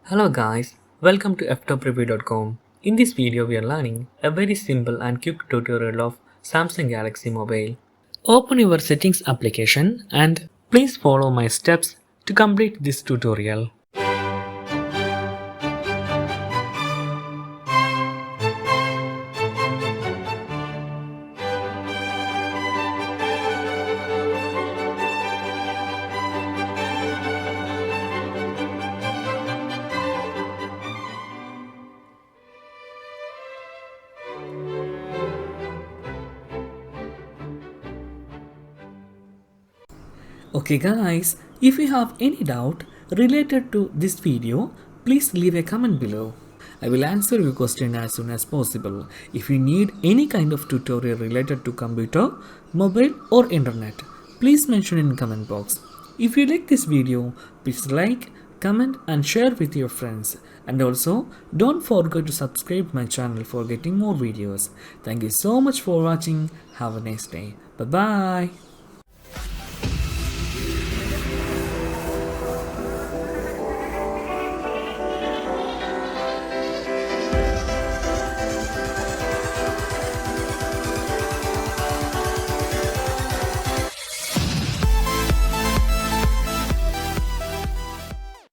Hello guys, welcome to Ftopreview.com. In this video we are learning a very simple and quick tutorial of Samsung Galaxy Mobile. Open your settings application and please follow my steps to complete this tutorial. Okay guys, if you have any doubt related to this video, please leave a comment below. I will answer your question as soon as possible. If you need any kind of tutorial related to computer, mobile or internet, please mention in comment box. If you like this video, please like, comment and share with your friends. And also, don't forget to subscribe my channel for getting more videos. Thank you so much for watching. Have a nice day. Bye bye.